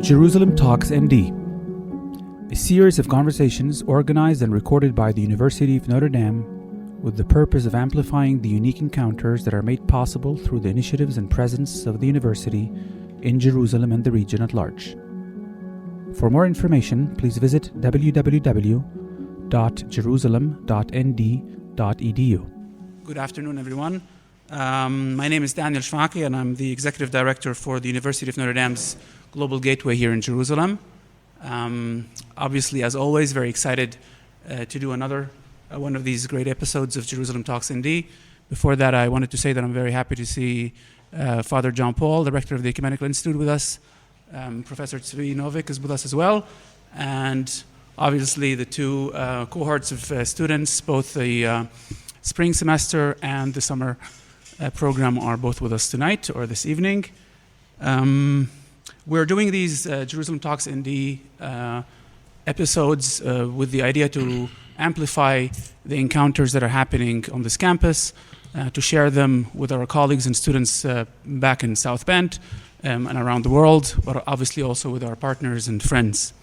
Jerusalem Talks ND, a series of conversations organized and recorded by the University of Notre Dame with the purpose of amplifying the unique encounters that are made possible through the initiatives and presence of the university in Jerusalem and the region at large. For more information, please visit www.jerusalem.nd.edu. Good afternoon, everyone. My name is Daniel Schwake, and I'm the Executive Director for the University of Notre Dame's Global Gateway here in Jerusalem. Obviously, as always, very excited to do another one of these great episodes of Jerusalem Talks ND. Before that, I wanted to say that I'm very happy to see Father John Paul, the Rector of the Ecumenical Institute, with us. Professor Tzvi Novik is with us as well. And obviously, the two cohorts of students, both the spring semester and the summer program, are both with us tonight or this evening. We're doing these Jerusalem Talks ND episodes with the idea to amplify the encounters that are happening on this campus, to share them with our colleagues and students back in South Bend and around the world, but obviously also with our partners and friends.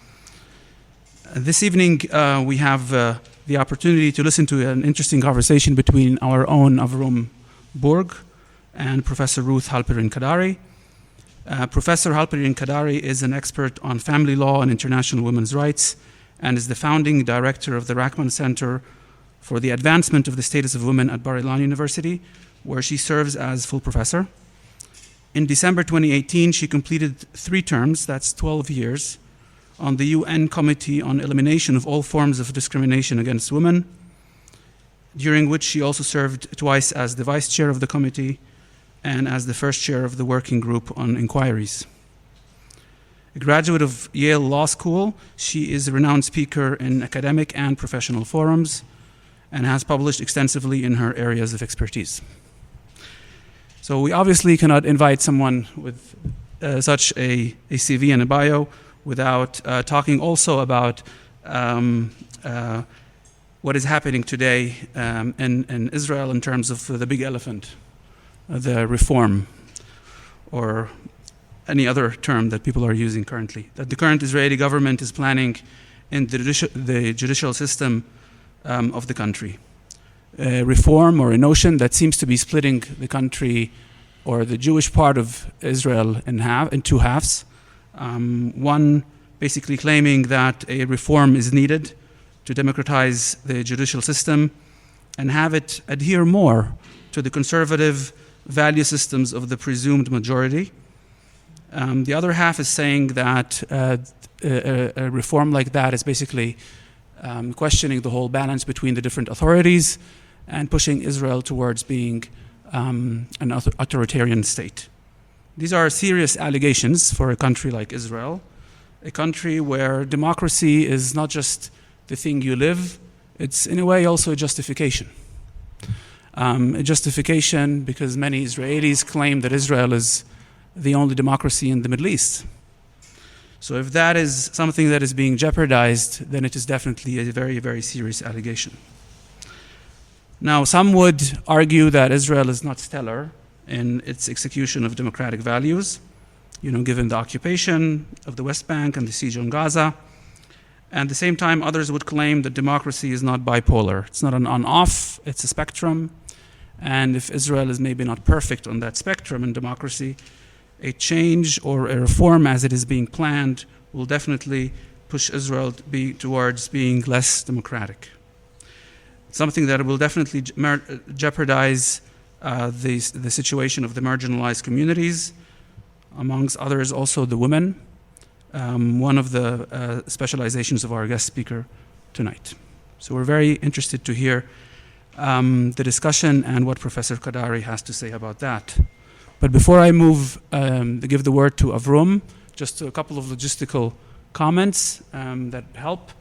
This evening, we have the opportunity to listen to an interesting conversation between our own Avrum Burg and Professor Ruth Halperin-Kaddari. Professor Halperin-Kaddari is an expert on family law and international women's rights and is the founding director of the Rachman Center for the Advancement of the Status of Women at Bar-Ilan University, where she serves as full professor. In December 2018, she completed 3 terms, that's 12 years, on the UN Committee on Elimination of All Forms of Discrimination Against Women, during which she also served twice as the vice chair of the committee and as the first chair of the working group on inquiries. A graduate of Yale Law School, she is a renowned speaker in academic and professional forums and has published extensively in her areas of expertise. So we obviously cannot invite someone with such a CV and a bio without talking also about what is happening today in Israel in terms of the big elephant, the reform, or any other term that people are using currently, that the current Israeli government is planning in the judicial system of the country. A reform or a notion that seems to be splitting the country or the Jewish part of Israel in two halves. One basically claiming that a reform is needed to democratize the judicial system and have it adhere more to the conservative value systems of the presumed majority. The other half is saying that a reform like that is basically questioning the whole balance between the different authorities and pushing Israel towards being an authoritarian state. These are serious allegations for a country like Israel, a country where democracy is not just the thing you live, it's in a way also a justification. A justification because many Israelis claim that Israel is the only democracy in the Middle East. So if that is something that is being jeopardized, then it is definitely a very, very serious allegation. Now, some would argue that Israel is not stellar in its execution of democratic values, given the occupation of the West Bank and the siege on Gaza. At the same time, others would claim that democracy is not bipolar. It's not an on-off, it's a spectrum. And if Israel is maybe not perfect on that spectrum in democracy, a change or a reform as it is being planned will definitely push Israel towards being less democratic. Something that will definitely jeopardize the situation of the marginalized communities, amongst others also the women, one of the specializations of our guest speaker tonight. So we're very interested to hear the discussion and what Professor Kaddari has to say about that. But before I to give the word to Avrum, just a couple of logistical comments that help.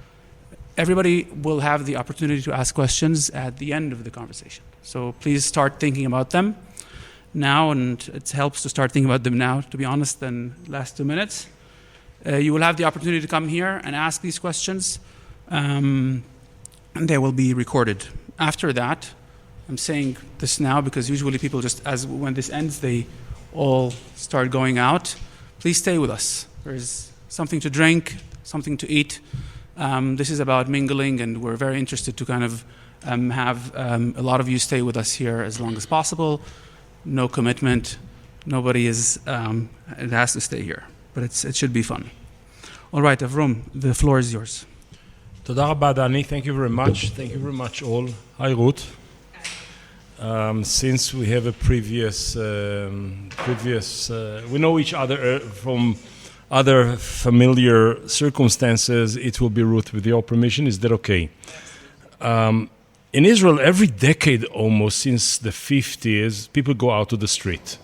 Everybody will have the opportunity to ask questions at the end of the conversation. So please start thinking about them now, and it helps to start thinking about them now, to be honest, than last 2 minutes. You will have the opportunity to come here and ask these questions, and they will be recorded. After that, I'm saying this now because usually people when this ends, they all start going out. Please stay with us. There's something to drink, something to eat. This is about mingling, and we're very interested to kind of have a lot of you stay with us here as long as possible. No commitment. Nobody is, it has to stay here. But it should be fun. All right, Avrum, the floor is yours. Toda rabba, Dani. Thank you very much. Thank you very much, all. Hi, Ruth. Since we have a previous, we know each other from other familiar circumstances, it will be Ruth with your permission. Is that okay? In Israel, every decade almost since the 50s, people go out to the street.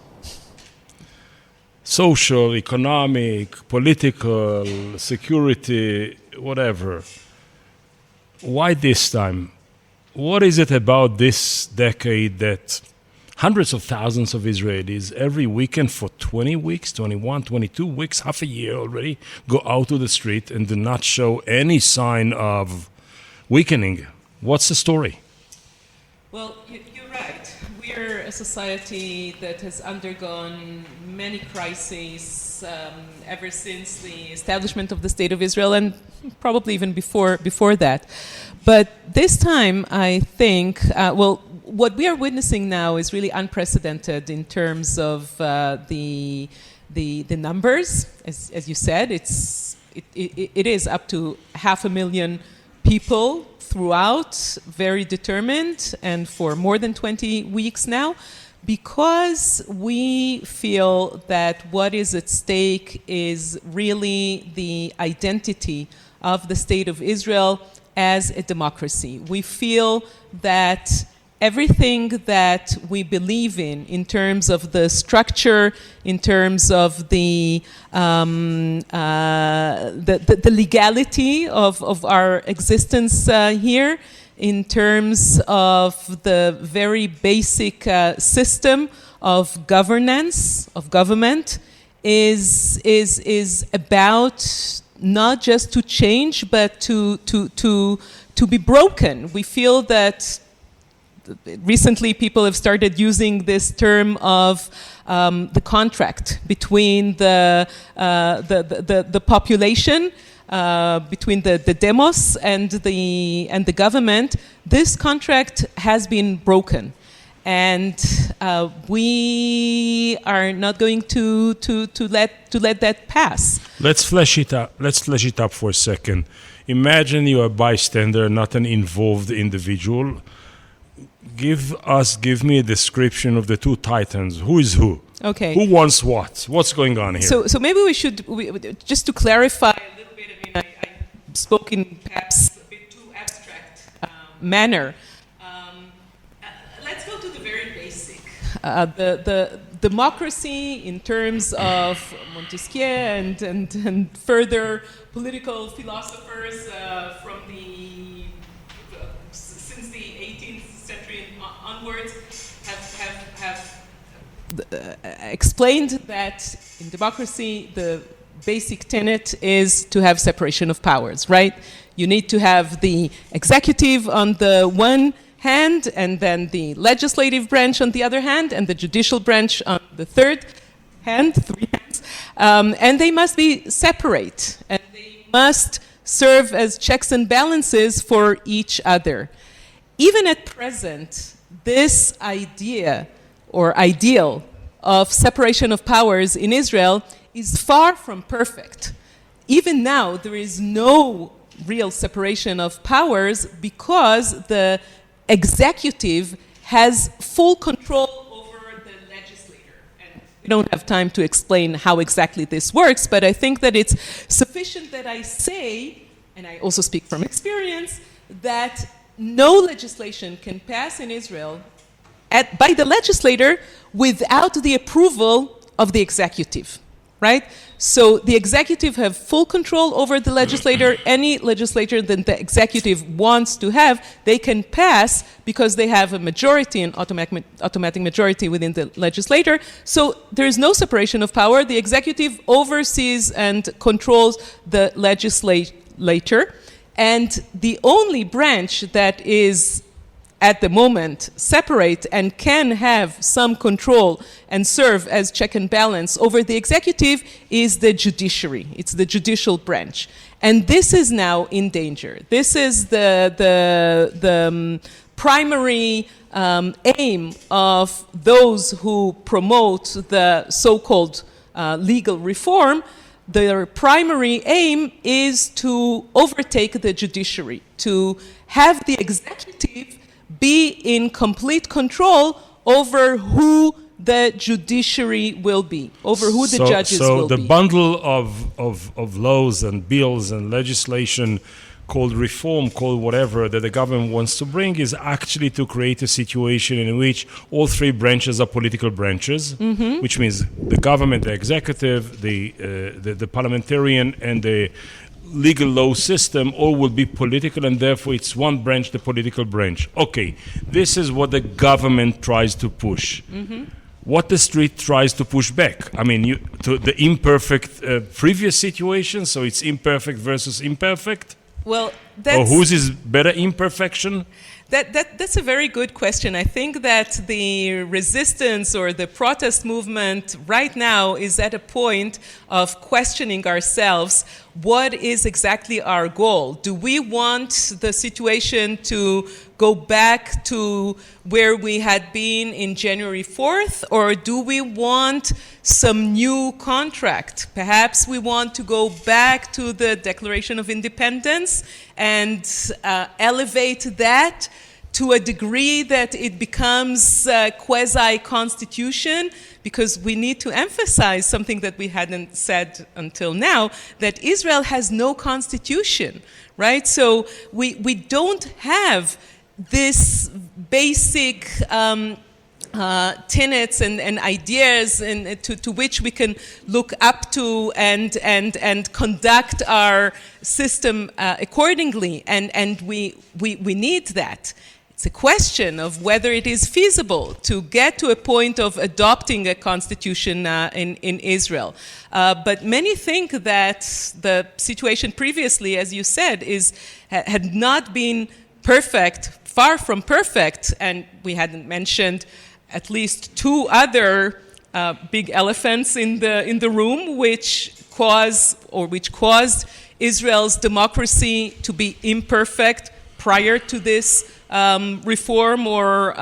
Social, economic, political, security, whatever. Why this time? What is it about this decade that hundreds of thousands of Israelis every weekend for 20 weeks, 21, 22 weeks, half a year already, go out to the street and do not show any sign of weakening? What's the story? Well, you're right. We're a society that has undergone many crises ever since the establishment of the State of Israel, and probably even before that. But this time, I think, what we are witnessing now is really unprecedented in terms of the numbers. As you said, it is up to 500,000 people throughout, very determined, and for more than 20 weeks now, because we feel that what is at stake is really the identity of the State of Israel as a democracy. We feel that everything that we believe in terms of the structure, in terms of the legality of our existence here, in terms of the very basic system of governance, of government, is about not just to change, but to be broken. We feel that recently people have started using this term of the contract between the population, between the demos and the government. This contract has been broken, and we are not going to let that pass. Let's flesh it up. Let's flesh it up for a second. Imagine you are a bystander, not an involved individual. Give me a description of the two titans. Who is who? Okay. Who wants what? What's going on here? So maybe we should, just to clarify a little bit, I spoke in perhaps a bit too abstract manner. Let's go to the very basic. The democracy in terms of Montesquieu and further political philosophers from since the 18th century onwards have explained that in democracy the basic tenet is to have separation of powers, right? You need to have the executive on the one hand, and then the legislative branch on the other hand, and the judicial branch on the third hand, three hands. And they must be separate, and they must serve as checks and balances for each other. Even at present, this idea or ideal of separation of powers in Israel is far from perfect. Even now, there is no real separation of powers because the executive has full control over the legislator. And we don't have time to explain how exactly this works, but I think that it's sufficient that I say, and I also speak from experience, that no legislation can pass in Israel by the legislator without the approval of the executive, right? So the executive have full control over the legislator. Any legislator that the executive wants to have, they can pass because they have a majority, an automatic majority within the legislator. So there is no separation of power. The executive oversees and controls the legislature. And the only branch that is at the moment separate and can have some control and serve as check and balance over the executive is the judiciary. It's the judicial branch. And this is now in danger. This is the primary aim of those who promote the so-called legal reform. Their primary aim is to overtake the judiciary, to have the executive be in complete control over who the judiciary will be, over who the judges will be. So the bundle of laws and bills and legislation called reform, called whatever, that the government wants to bring is actually to create a situation in which all three branches are political branches, which means the government, the executive, the parliamentarian, and the legal law system all will be political, and therefore it's one branch, the political branch. Okay, this is what the government tries to push. What the street tries to push back. I mean, to the imperfect previous situation, so it's imperfect versus imperfect? Well, or whose is better imperfection? That's a very good question. I think that the resistance or the protest movement right now is at a point of questioning ourselves. What is exactly our goal? Do we want the situation to go back to where we had been in January 4th, or do we want some new contract? Perhaps we want to go back to the Declaration of Independence and elevate that to a degree that it becomes quasi-constitution, because we need to emphasize something that we hadn't said until now, that Israel has no constitution, right? So we don't have this basic tenets and ideas to which we can look up to and conduct our system accordingly, and we need that. It's a question of whether it is feasible to get to a point of adopting a constitution in Israel. But many think that the situation previously, as you said, had not been perfect, far from perfect, and we hadn't mentioned at least two other big elephants in the room, which caused Israel's democracy to be imperfect prior to this reform or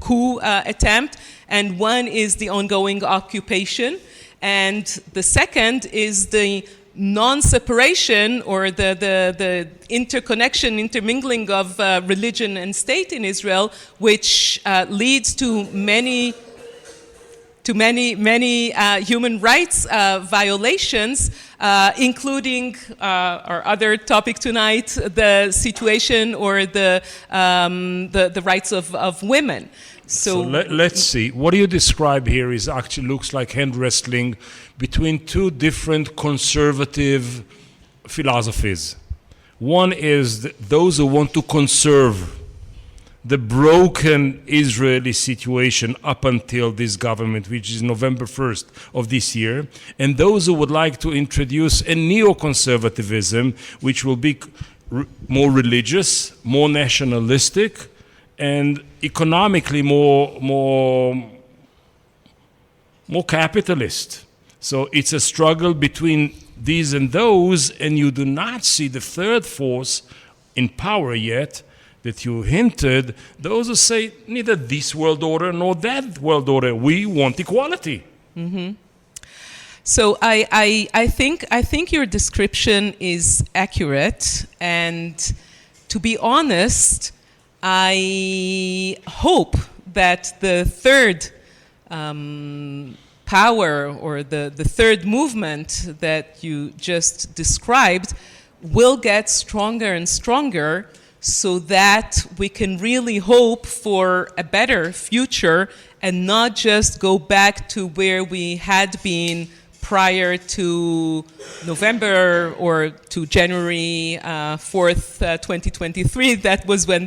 coup attempt. And one is the ongoing occupation, and the second is the non-separation or the intermingling of religion and state in Israel, which leads to many human rights violations, including our other topic tonight, the situation or the rights of women. So let's see. What you describe here is actually looks like hand wrestling between two different conservative philosophies. One is those who want to conserve the broken Israeli situation up until this government, which is November 1st of this year, and those who would like to introduce a neoconservatism, which will be more religious, more nationalistic, and economically more capitalist. So it's a struggle between these and those, and you do not see the third force in power yet that you hinted, those who say neither this world order nor that world order, we want equality. Mm-hmm. So I think your description is accurate, and to be honest, I hope that the third power or the third movement that you just described will get stronger and stronger, so that we can really hope for a better future and not just go back to where we had been prior to November or to January 4th, 2023. That was when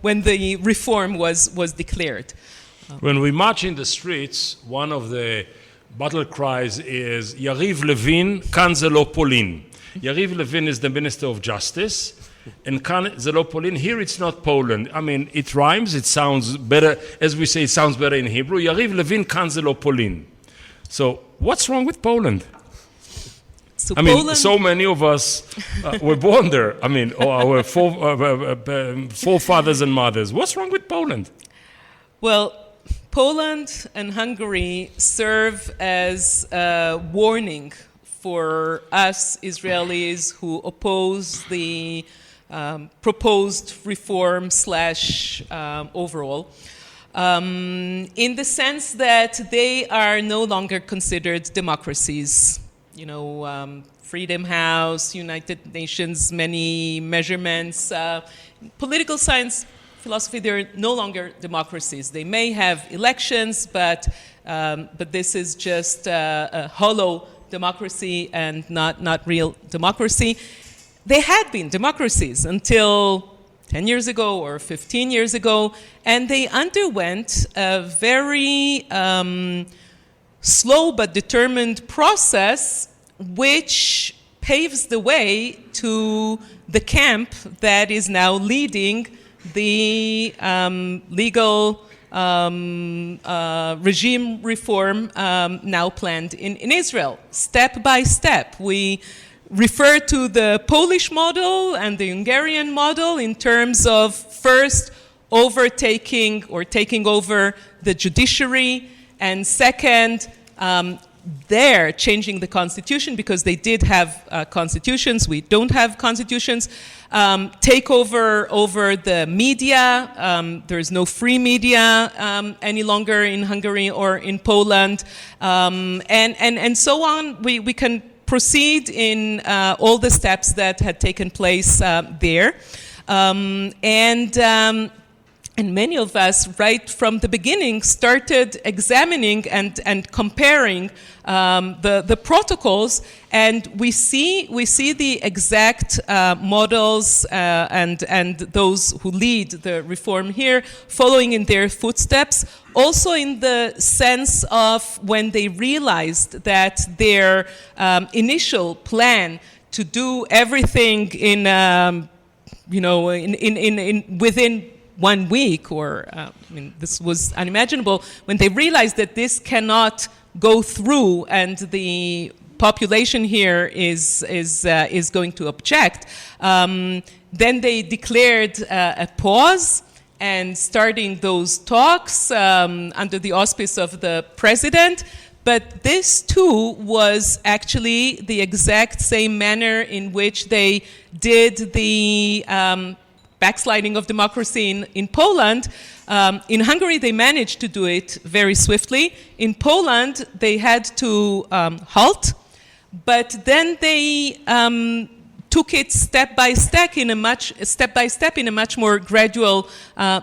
when the reform was declared. When we march in the streets, one of the battle cries is Yariv Levin, kan ze lo Polin. Yariv Levin is the Minister of Justice, and kan זה לא פולין. Here it's not Poland. I mean, it rhymes, it sounds better, as we say, it sounds better in Hebrew. יריב לוין, כאן זה לא פולין. So, what's wrong with Poland? So I mean, Poland, so many of us were born there. I mean, our forefathers and mothers. What's wrong with Poland? well, Poland and Hungary serve as a warning for us Israelis who oppose the proposed reform slash overhaul, in the sense that they are no longer considered democracies. You know, Freedom House, United Nations, many measurements, political science, philosophy, they're no longer democracies. They may have elections, but this is just a hollow democracy and not real democracy. They had been democracies until 10 years ago or 15 years ago, and they underwent a very slow but determined process which paves the way to the camp that is now leading the legal regime reform now planned in Israel, step by step. We refer to the Polish model and the Hungarian model in terms of first overtaking or taking over the judiciary, and second, they're changing the constitution because they did have constitutions. We don't have constitutions. Take over the media. There's no free media any longer in Hungary or in Poland, and so on. We can proceed in all the steps that had taken place there, and many of us, right from the beginning, started examining and comparing the protocols, and we see the exact models and those who lead the reform here following in their footsteps. Also, in the sense of when they realized that their initial plan to do everything in within 1 week, or this was unimaginable. When they realized that this cannot go through, and the population here is going to object, then they declared a pause and starting those talks under the auspice of the president. But this too was actually the exact same manner in which they did the backsliding of democracy in Poland. In Hungary, they managed to do it very swiftly. In Poland, they had to halt, but then they took it step by step in a much more gradual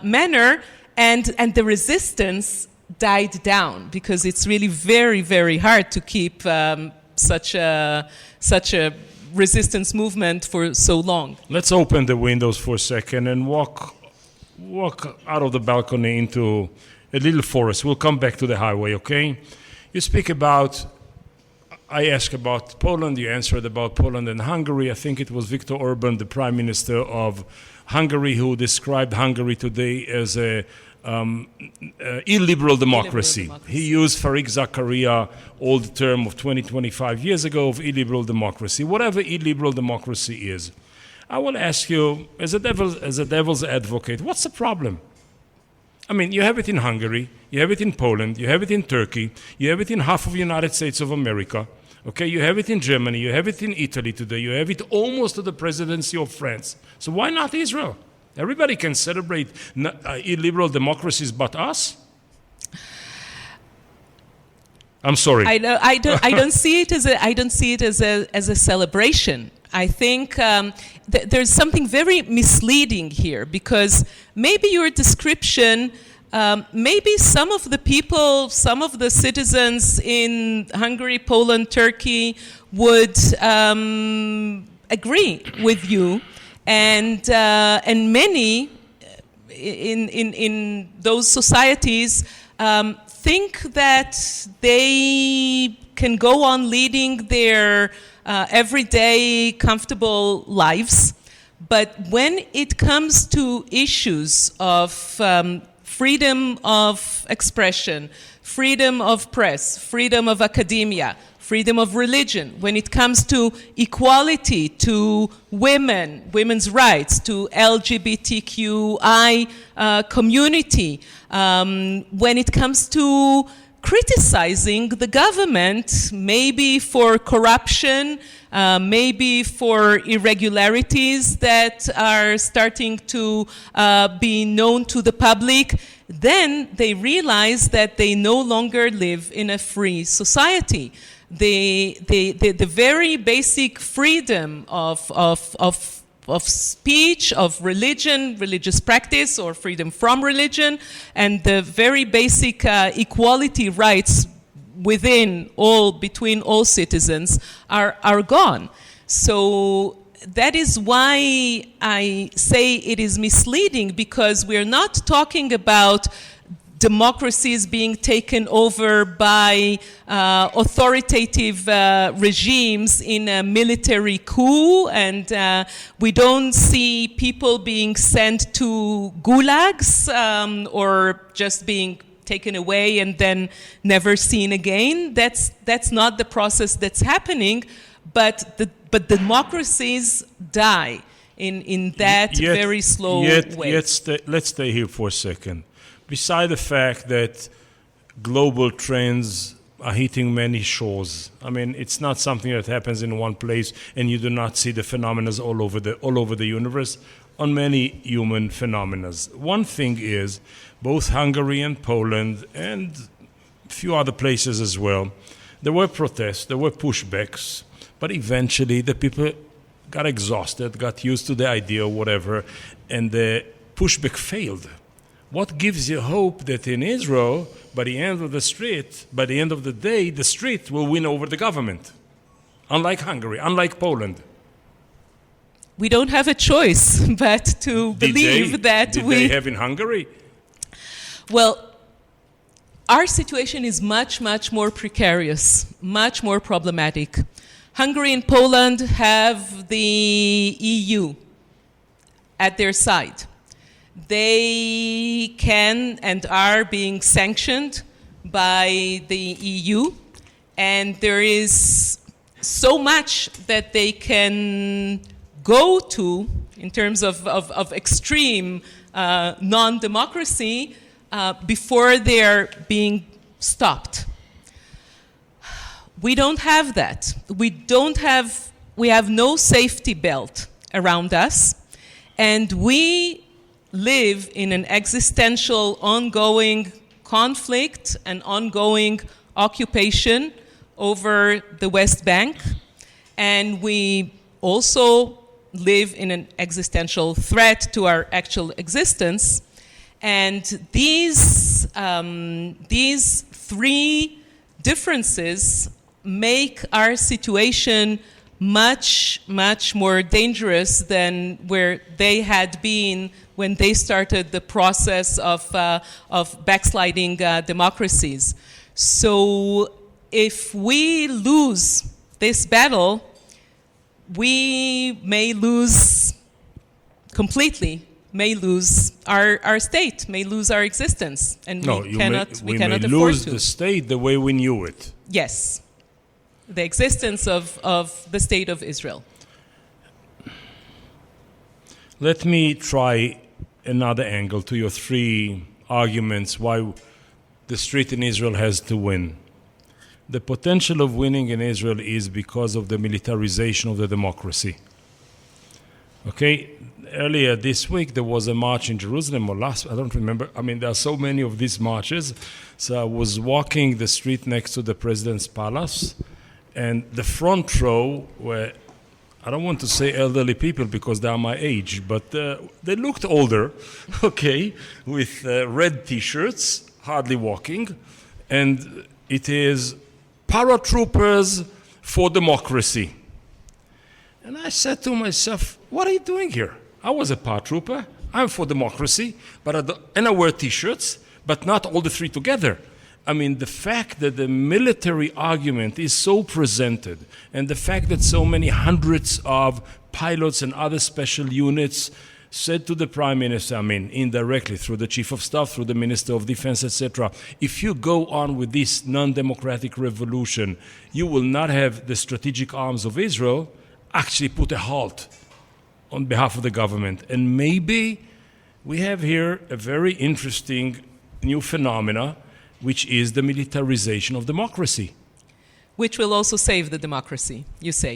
manner, and the resistance died down, because it's really very, very hard to keep such a resistance movement for so long. Let's open the windows for a second and walk out of the balcony into a little forest. We'll come back to the highway, okay? You speak about, I asked about Poland, you answered about Poland and Hungary. I think it was Viktor Orban, the Prime Minister of Hungary, who described Hungary today as a illiberal democracy. He used Farik Zakaria old term of 25 years ago of illiberal democracy. Whatever illiberal democracy is, I will ask you, as a devil's advocate, what's the problem? I mean, you have it in Hungary, you have it in Poland, you have it in Turkey, you have it in half of the United States of America, okay? You have it in Germany, you have it in Italy today, you have it almost to the presidency of France. So why not Israel? Everybody can celebrate illiberal democracies but us? I'm sorry. I don't see it as a celebration. I think there's something very misleading here, because maybe your description, maybe some of the people, some of the citizens in Hungary, Poland, Turkey would agree with you. And many in those societies think that they can go on leading their everyday comfortable lives, But when it comes to issues of freedom of expression, freedom of press, freedom of academia, freedom of religion, when it comes to equality, to women, women's rights, to LGBTQI community, when it comes to criticizing the government, maybe for corruption, maybe for irregularities that are starting to be known to the public, then they realize that they no longer live in a free society. The very basic freedom of speech, of religion, religious practice, or freedom from religion, and the very basic equality rights between all citizens are gone. So that is why I say it is misleading, because we're not talking about democracies being taken over by authoritative regimes in a military coup, and we don't see people being sent to gulags or just being taken away and then never seen again. That's not the process that's happening, but democracies die in that very slow way. Let's stay here for a second. Beside the fact that global trends are hitting many shores, I mean, it's not something that happens in one place and you do not see the phenomena all over the universe, on many human phenomena. One thing is, both Hungary and Poland and a few other places as well, there were protests, there were pushbacks, but eventually the people got exhausted, got used to the idea or whatever, and the pushback failed. What gives you hope that in Israel, by the end of the day, the street will win over the government? Unlike Hungary, unlike Poland. We don't have a choice but to believe that Did they have in Hungary? Well, our situation is much, much more precarious, much more problematic. Hungary and Poland have the EU at their side. They can and are being sanctioned by the EU, and there is so much that they can go to in terms of extreme non-democracy before they're being stopped. We don't have that. We have no safety belt around us, and we live in an existential, ongoing conflict and ongoing occupation over the West Bank, and we also live in an existential threat to our actual existence. And these three differences make our situation much, much more dangerous than where they had been when they started the process of backsliding democracies. So if we lose this battle, we may lose completely, may lose our state, may lose our existence, and we cannot afford to. We may lose the state the way we knew it. Yes, the existence of the state of Israel. Let me try another angle to your three arguments why the street in Israel has to win. The potential of winning in Israel is because of the militarization of the democracy. Okay, earlier this week there was a march in Jerusalem, or last, I don't remember. I mean, there are so many of these marches. So I was walking the street next to the president's palace, and the front row were, I don't want to say elderly people because they are my age, but they looked older, okay, with red T-shirts, hardly walking, and it is paratroopers for democracy. And I said to myself, what are you doing here? I was a paratrooper, I'm for democracy, and I wear T-shirts, but not all the three together. I mean, the fact that the military argument is so presented, and the fact that so many hundreds of pilots and other special units said to the prime minister, I mean, indirectly through the chief of staff, through the minister of defense, etc., if you go on with this non-democratic revolution, you will not have the strategic arms of Israel actually put a halt on behalf of the government. And maybe we have here a very interesting new phenomena, which is the militarization of democracy. Which will also save the democracy, you say.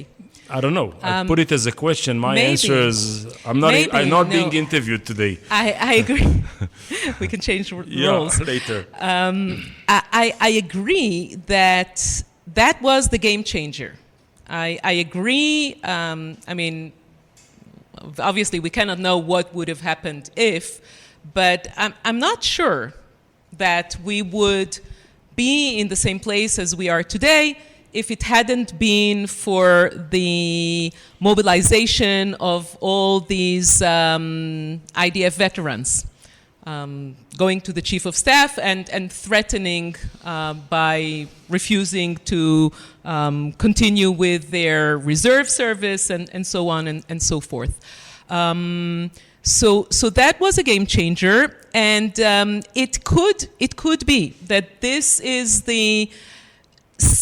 I don't know. I put it as a question. My maybe. answer is I'm not being interviewed today. I agree. We can change roles. Later. I agree that that was the game changer. I agree. I mean, obviously we cannot know what would have happened if, but I'm not sure that we would be in the same place as we are today if it hadn't been for the mobilization of all these IDF veterans going to the chief of staff and threatening by refusing to continue with their reserve service and so on and so forth. So that was a game changer, and it could be that this is the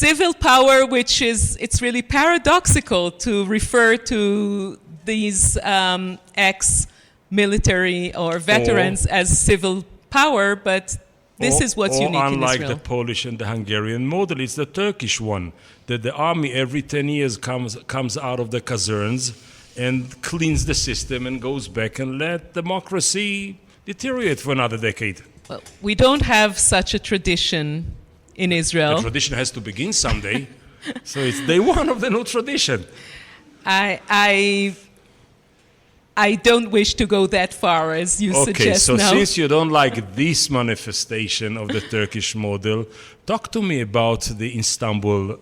civil power, which is, it's really paradoxical to refer to these ex-military or veterans as civil power, but this is what's unique in Israel. Unlike the Polish and the Hungarian model, it's the Turkish one, that the army every 10 years comes out of the caserns and cleans the system and goes back and let democracy deteriorate for another decade. Well, we don't have such a tradition in Israel. The tradition has to begin someday. So it's day one of the new tradition. I don't wish to go that far as you suggest now. Okay, so now. since you don't like this manifestation of the Turkish model, talk to me about the Istanbul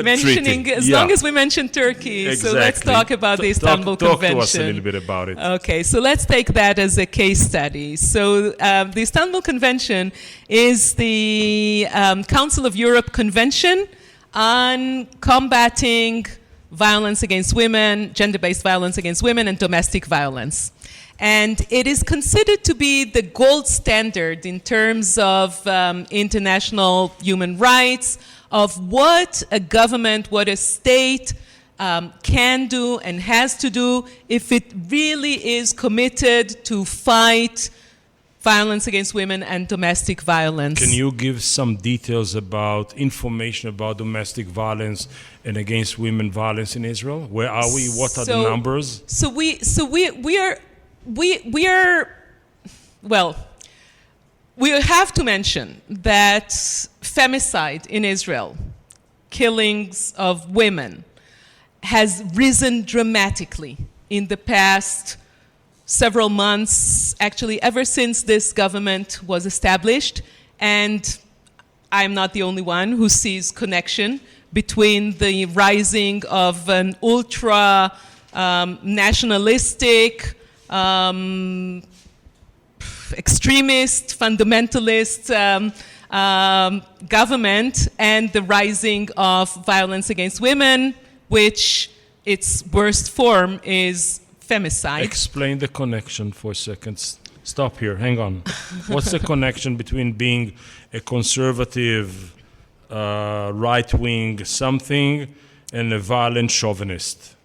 mentioning treaty. As long as we mention Turkey, exactly. So let's talk about the Istanbul Convention. Talk to us a little bit about it. Okay, so let's take that as a case study. So the Istanbul Convention is the Council of Europe Convention on combating violence against women, gender-based violence against women, and domestic violence. And it is considered to be the gold standard in terms of international human rights, of what a government, what a state can do and has to do if it really is committed to fight violence against women and domestic violence. Can you give some details about information about domestic violence and against women violence in Israel? Where are we? What are the numbers? So we are well, we have to mention that femicide in Israel, killings of women, has risen dramatically in the past several months, actually ever since this government was established. And I'm not the only one who sees connection between the rising of an ultra nationalistic, extremist, fundamentalist government and the rising of violence against women, which its worst form is femicide. Explain the connection for a second. Stop here. Hang on. What's the connection between being a conservative, right-wing something and a violent chauvinist?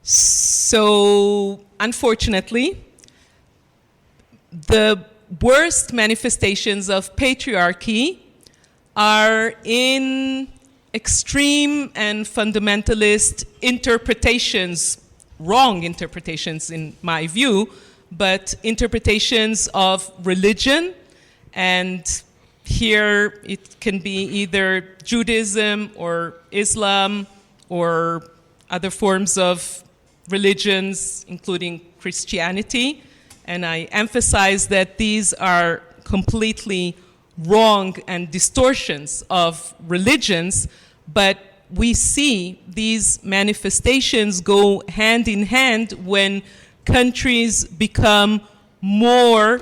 So, unfortunately, the worst manifestations of patriarchy are in extreme and fundamentalist interpretations, wrong interpretations in my view, but interpretations of religion. And here it can be either Judaism or Islam or other forms of religions, including Christianity. And I emphasize that these are completely wrong and distortions of religions, but we see these manifestations go hand in hand when countries become more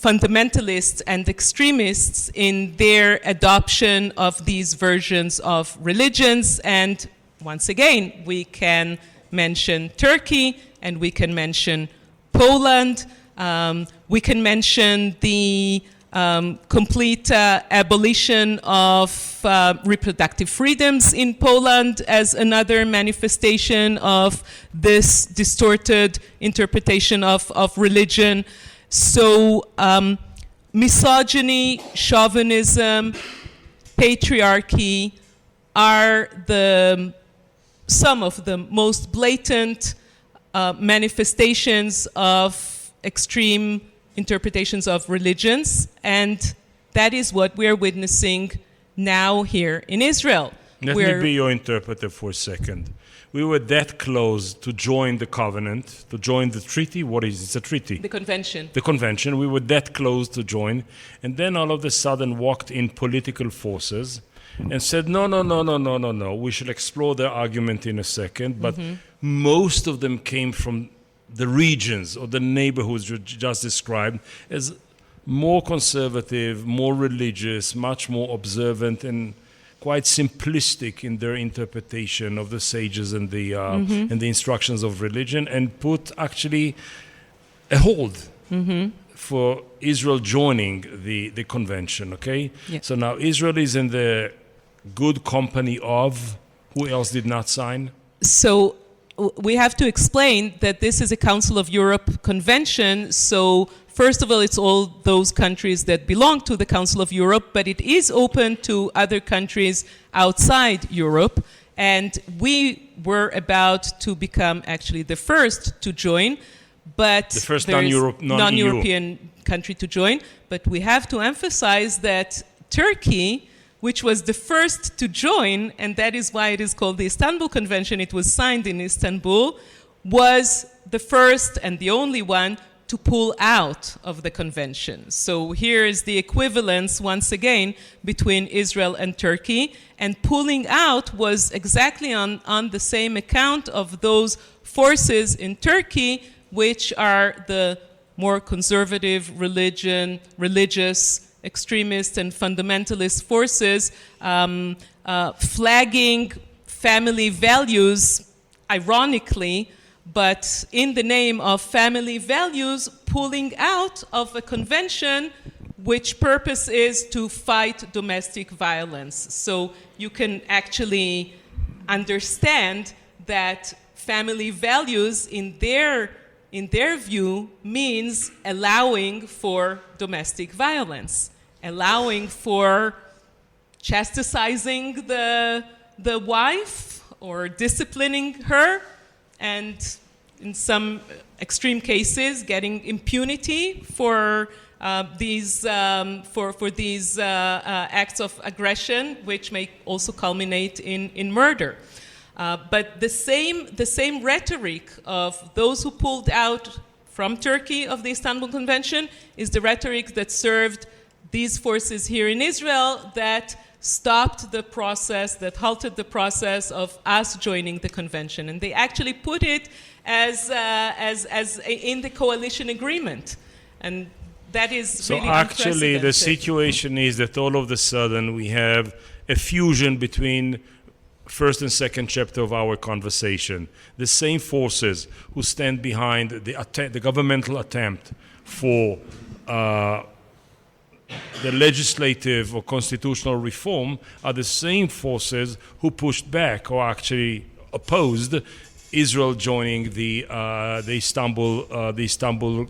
fundamentalists and extremists in their adoption of these versions of religions. And once again, we can mention Turkey and we can mention Poland. We can mention the complete abolition of reproductive freedoms in Poland as another manifestation of this distorted interpretation of religion. So misogyny, chauvinism, patriarchy are some of the most blatant manifestations of extreme interpretations of religions, and that is what we're witnessing now here in Israel. Let me be your interpreter for a second. We were that close to join the covenant, to join the treaty. What is it? It's a treaty. The convention. The convention. We were that close to join. And then all of a sudden walked in political forces and said, no. We shall explore their argument in a second. But most of them came from the regions or the neighborhoods you just described as more conservative, more religious, much more observant, and quite simplistic in their interpretation of the sages and the instructions of religion, and put actually a hold for Israel joining the convention, okay? Yeah. So now Israel is in the good company of, who else did not sign? So we have to explain that this is a Council of Europe convention. So first of all, it's all those countries that belong to the Council of Europe, but it is open to other countries outside Europe. And we were about to become actually the first to join, but the first there is non-European country to join. But we have to emphasize that Turkey, which was the first to join, and that is why it is called the Istanbul Convention, it was signed in Istanbul, was the first and the only one to pull out of the convention. So here is the equivalence, once again, between Israel and Turkey. And pulling out was exactly on the same account of those forces in Turkey, which are the more conservative religious, extremist and fundamentalist forces, flagging family values, ironically, but in the name of family values, pulling out of a convention which purpose is to fight domestic violence. So you can actually understand that family values in their view means allowing for domestic violence, allowing for chastising the wife or disciplining her, and in some extreme cases, getting impunity for these acts of aggression, which may also culminate in murder. But the same rhetoric of those who pulled out from Turkey of the Istanbul Convention is the rhetoric that served these forces here in Israel that stopped the process, that halted the process of us joining the convention. And they actually put it as in the coalition agreement. And that is so really actually the unprecedented. situation is that all of a sudden we have a fusion between first and second chapter of our conversation. The same forces who stand behind the governmental attempt for the legislative or constitutional reform are the same forces who pushed back or actually opposed Israel joining the Istanbul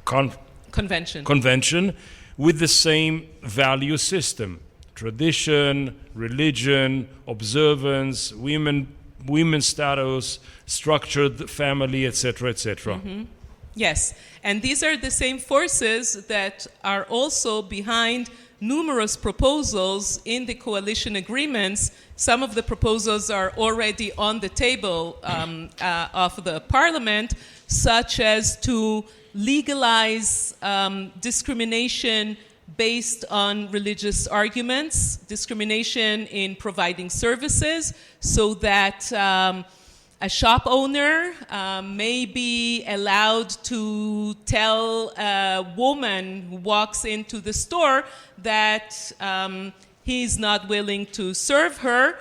Convention with the same value system: tradition, religion, observance, women's status, structured family, etc., etc. Mm-hmm. Yes, and these are the same forces that are also behind numerous proposals in the coalition agreements. Some of the proposals are already on the table of the parliament, such as to legalize discrimination based on religious arguments, discrimination in providing services, so that a shop owner may be allowed to tell a woman who walks into the store that he's not willing to serve her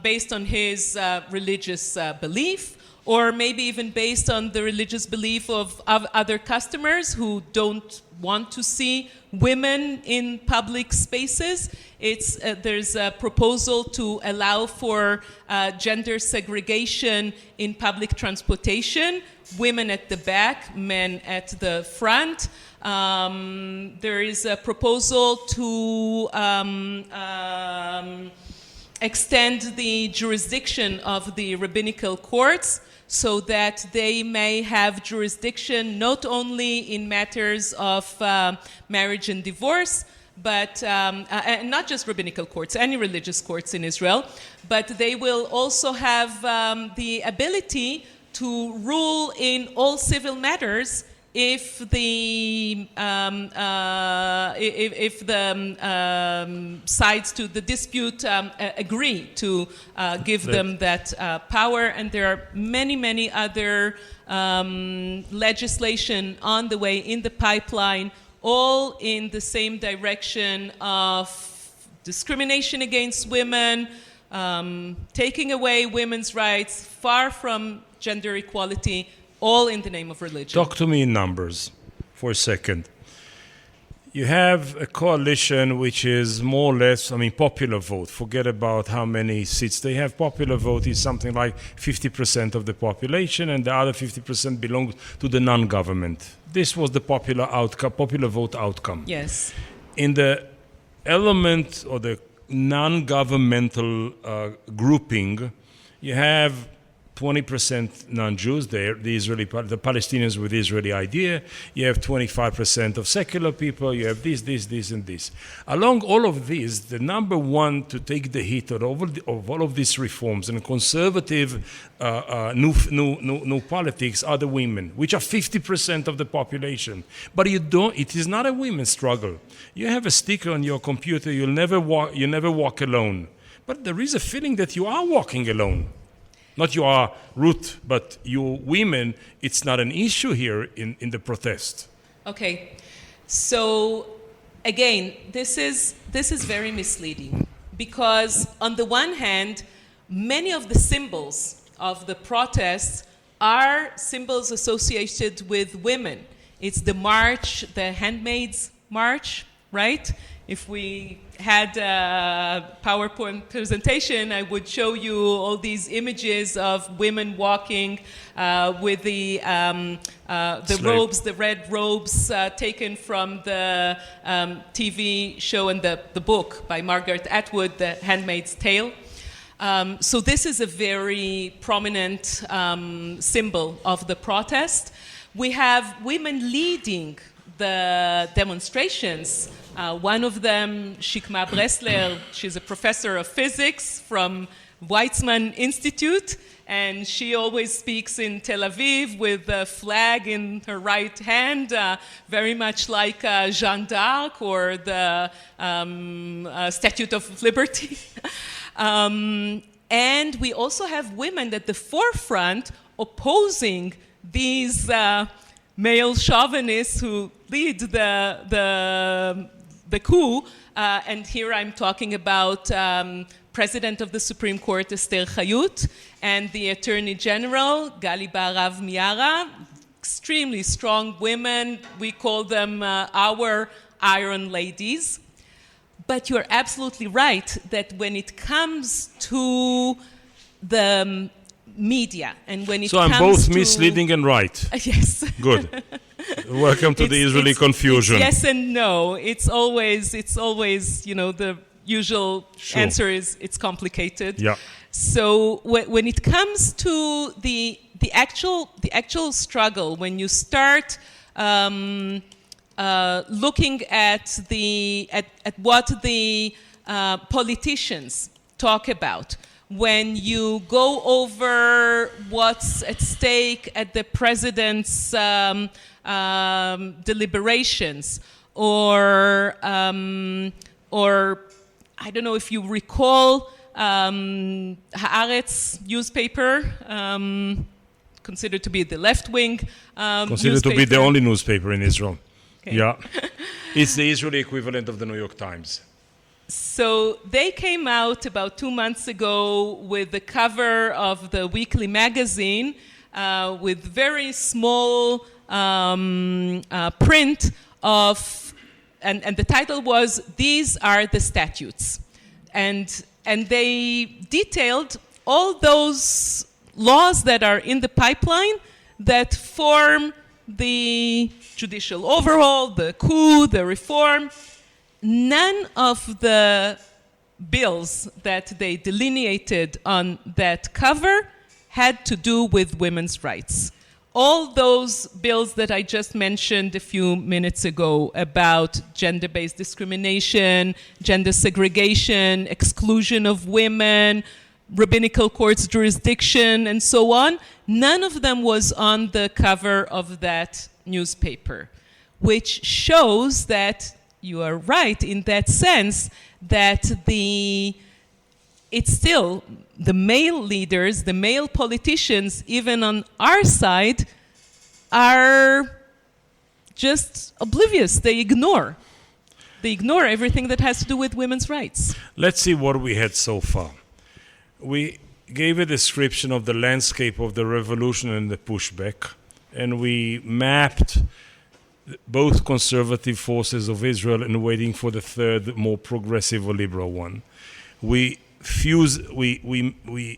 based on his religious belief, or maybe even based on the religious belief of other customers who don't want to see women in public spaces. There's a proposal to allow for gender segregation in public transportation, women at the back, men at the front. There is a proposal to extend the jurisdiction of the rabbinical courts so that they may have jurisdiction not only in matters of marriage and divorce, but and not just rabbinical courts, any religious courts in Israel, but they will also have the ability to rule in all civil matters if the sides to the dispute agree to give them that power. And there are many other legislation on the way in the pipeline, all in the same direction of discrimination against women, taking away women's rights, far from gender equality, all in the name of religion. Talk to me in numbers for a second. You have a coalition which is more or less, popular vote. Forget about how many seats they have. Popular vote is something like 50% of the population, and the other 50% belongs to the non-government. This was the popular vote outcome. Yes. In the element or the non-governmental grouping, you have 20% non-Jews there, the Palestinians with the Israeli idea. You have 25% of secular people. You have this, and this. Along all of these, the number one to take the hit of all of these reforms and conservative new politics are the women, which are 50% of the population. But it is not a women's struggle. You have a sticker on your computer, you never walk alone. But there is a feeling that you are walking alone. Not you are Ruth, but you women, it's not an issue here in the protest. Okay, so again, this is very misleading, because on the one hand, many of the symbols of the protests are symbols associated with women. It's the march, the Handmaid's March, right? If we had a PowerPoint presentation, I would show you all these images of women walking with the robes, the red robes taken from the TV show and the book by Margaret Atwood, The Handmaid's Tale. So this is a very prominent symbol of the protest. We have women leading the demonstrations. One of them, Shikma Bresler, she's a professor of physics from Weizmann Institute, and she always speaks in Tel Aviv with a flag in her right hand, very much like Jeanne d'Arc or the Statue of Liberty. And we also have women at the forefront opposing these male chauvinists who lead the coup, and here I'm talking about President of the Supreme Court Esther Chayut and the Attorney General Gali Baharav Miara, extremely strong women. We call them our Iron Ladies. But you're absolutely right that when it comes to the media and when it so comes I'm both to misleading and right. Yes. Good. Welcome to the Israeli confusion. It's yes and no. It's always the usual answer is it's complicated. Yeah. So when it comes to the actual struggle, when you start looking at what the politicians talk about, when you go over what's at stake at the president's deliberations, or I don't know if you recall Haaretz newspaper, considered to be the left-wing Considered to be the only newspaper in Israel. Okay. Yeah. It's the Israeli equivalent of the New York Times. So they came out about 2 months ago with the cover of the weekly magazine with very small print of, and the title was, "These are the statutes." And they detailed all those laws that are in the pipeline that form the judicial overhaul, the coup, the reform. None of the bills that they delineated on that cover had to do with women's rights. All those bills that I just mentioned a few minutes ago about gender-based discrimination, gender segregation, exclusion of women, rabbinical courts jurisdiction, and so on, none of them was on the cover of that newspaper, which shows that you are right in that sense that it's still the male leaders, the male politicians, even on our side, are just oblivious. They ignore everything that has to do with women's rights. Let's see what we had so far. We gave a description of the landscape of the revolution and the pushback, and we mapped both conservative forces of Israel and waiting for the third, more progressive or liberal one. We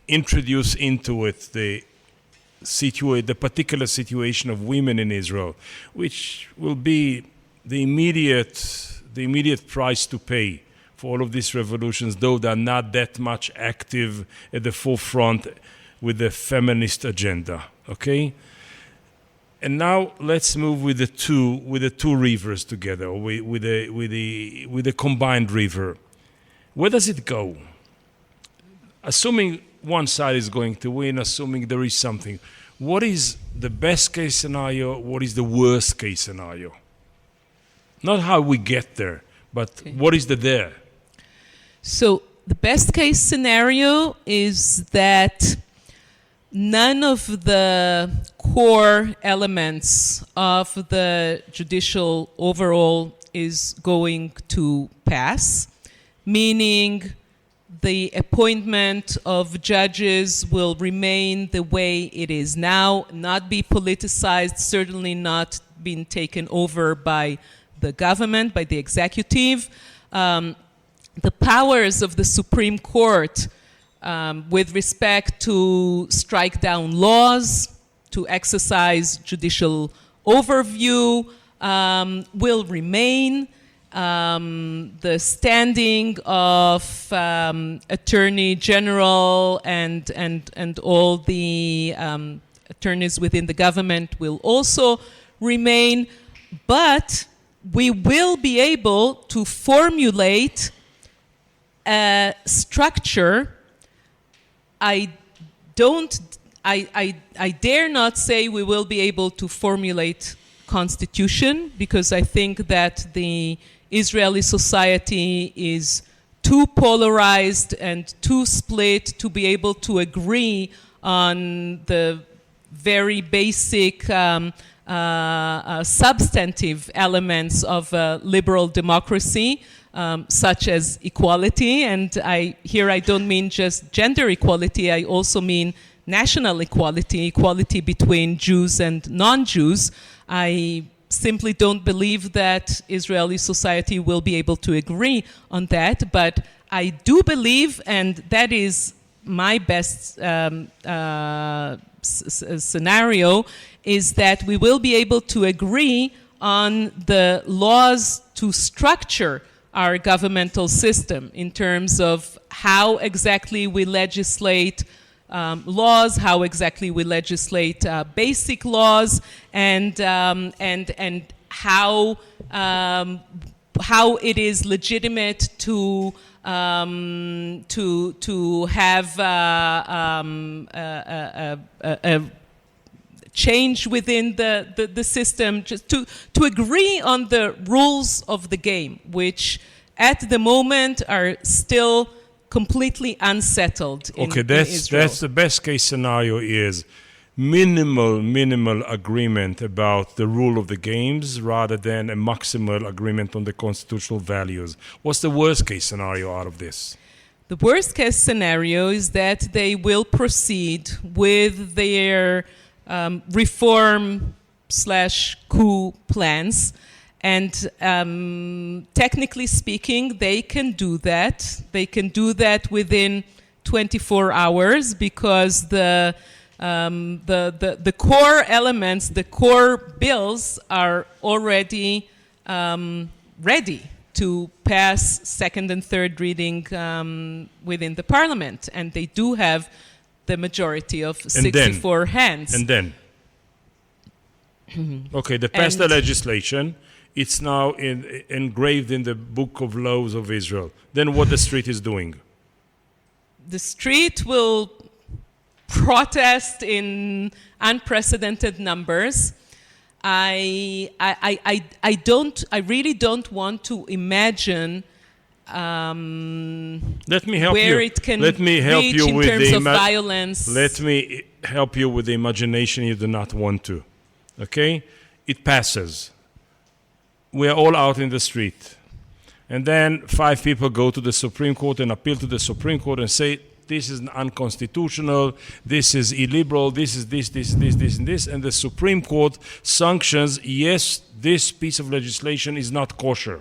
introduce into it the particular situation of women in Israel, which will be the immediate price to pay for all of these revolutions, though they're not that much active at the forefront with the feminist agenda. Okay? And now let's move with the two rivers together, or with the combined river. Where does it go? Assuming one side is going to win, assuming there is something, what is the best case scenario? What is the worst case scenario? Not how we get there, but what is there? So the best case scenario is that none of the core elements of the judicial overhaul is going to pass, meaning the appointment of judges will remain the way it is now, not be politicized, certainly not being taken over by the government, by the executive. The powers of the Supreme Court with respect to strike down laws, to exercise judicial overview, will remain. The standing of Attorney General and all the attorneys within the government will also remain, but we will be able to formulate a structure. I dare not say we will be able to formulate constitution, because I think that the Israeli society is too polarized and too split to be able to agree on the very basic substantive elements of liberal democracy, such as equality. And I don't mean just gender equality, I also mean national equality, equality between Jews and non-Jews. I simply don't believe that Israeli society will be able to agree on that, but I do believe, and that is my best scenario, is that we will be able to agree on the laws to structure our governmental system in terms of how exactly we legislate laws, how exactly we legislate basic laws, and how it is legitimate to have a change within the system, just to agree on the rules of the game, which at the moment are still completely unsettled in, Okay, in that's Israel. the best case scenario is minimal agreement about the rule of the games rather than a maximal agreement on the constitutional values. What's the worst case scenario out of this? The worst case scenario is that they will proceed with their reform/coup plans. And technically speaking, they can do that. They can do that within 24 hours because the core elements, the core bills are already ready to pass second and third reading within the parliament. And they do have the majority of 64 hands. And then? Okay, they passed the legislation. It's now engraved in the book of laws of Israel. Then what the street is doing? The street will protest in unprecedented numbers. I really don't want to imagine Let me help where you. it can Let me help reach you in with terms the of violence. Let me help you with the imagination you do not want to. Okay? It passes. We are all out in the street. And then 5 people go to the Supreme Court and appeal to the Supreme Court and say, this is unconstitutional, this is illiberal, this is this, and this. And the Supreme Court sanctions, yes, this piece of legislation is not kosher.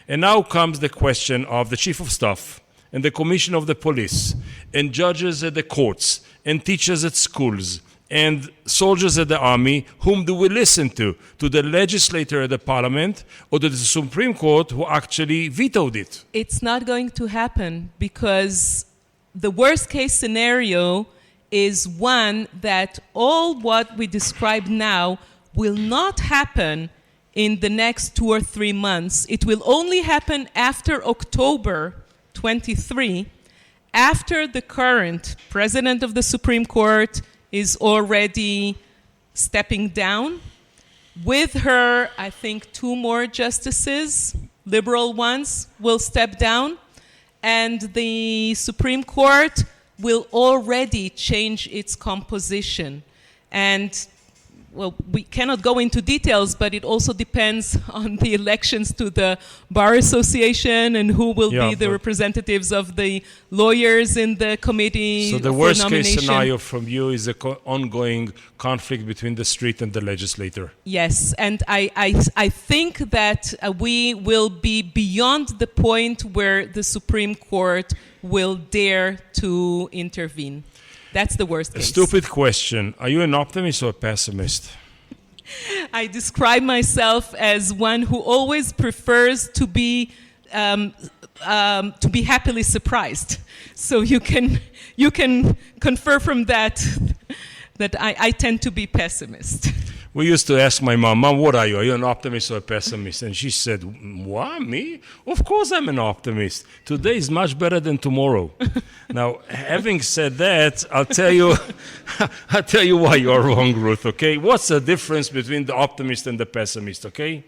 And now comes the question of the Chief of Staff and the Commission of the Police and judges at the courts and teachers at schools and soldiers at the army. Whom do we listen to? To the legislator at the parliament or to the Supreme Court who actually vetoed it? It's not going to happen because the worst case scenario is one that all what we describe now will not happen in the next 2 or 3 months. It will only happen after October 23, after the current president of the Supreme Court is already stepping down. With her, I think 2 more justices, liberal ones, will step down. And the Supreme Court will already change its composition. And, well, we cannot go into details, but it also depends on the elections to the Bar Association and who will be the representatives of the lawyers in the committee. So the worst case scenario from you is an ongoing conflict between the street and the legislator. Yes, and I think that we will be beyond the point where the Supreme Court will dare to intervene. That's the worst case. A stupid question. Are you an optimist or a pessimist? I describe myself as one who always prefers to be happily surprised. So you can confer from that I tend to be pessimist. We used to ask my mom, Mom, what are you? Are you an optimist or a pessimist? And she said, what, me? Of course I'm an optimist. Today is much better than tomorrow. Now, having said that, I'll tell you why you're wrong, Ruth, okay? What's the difference between the optimist and the pessimist, okay?